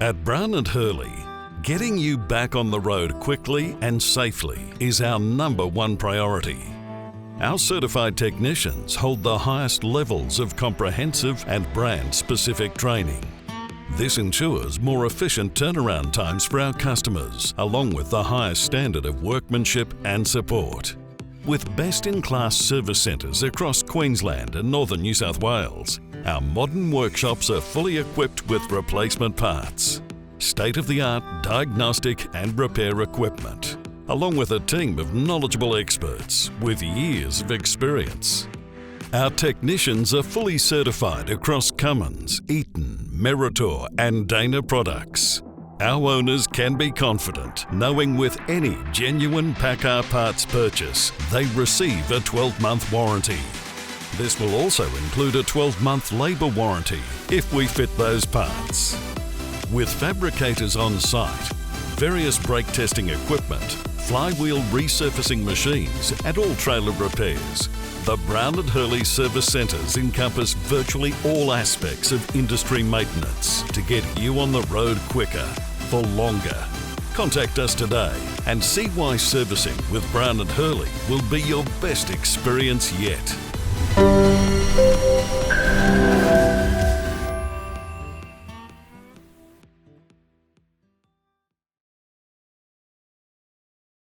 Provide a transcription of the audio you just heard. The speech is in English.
At Brown & Hurley, getting you back on the road quickly and safely is our #1 priority. Our certified technicians hold the highest levels of comprehensive and brand-specific training. This ensures more efficient turnaround times for our customers, along with the highest standard of workmanship and support. With best-in-class service centres across Queensland and northern New South Wales, our modern workshops are fully equipped with replacement parts, state-of-the-art diagnostic and repair equipment, along with a team of knowledgeable experts with years of experience. Our technicians are fully certified across Cummins, Eaton, Meritor and Dana products. Our owners can be confident knowing with any genuine PACCAR parts purchase, they receive a 12-month warranty. This will also include a 12-month labour warranty if we fit those parts. With fabricators on site, various brake testing equipment, flywheel resurfacing machines and all trailer repairs, the Brown & Hurley service centres encompass virtually all aspects of industry maintenance to get you on the road quicker, for longer. Contact us today and see why servicing with Brown & Hurley will be your best experience yet.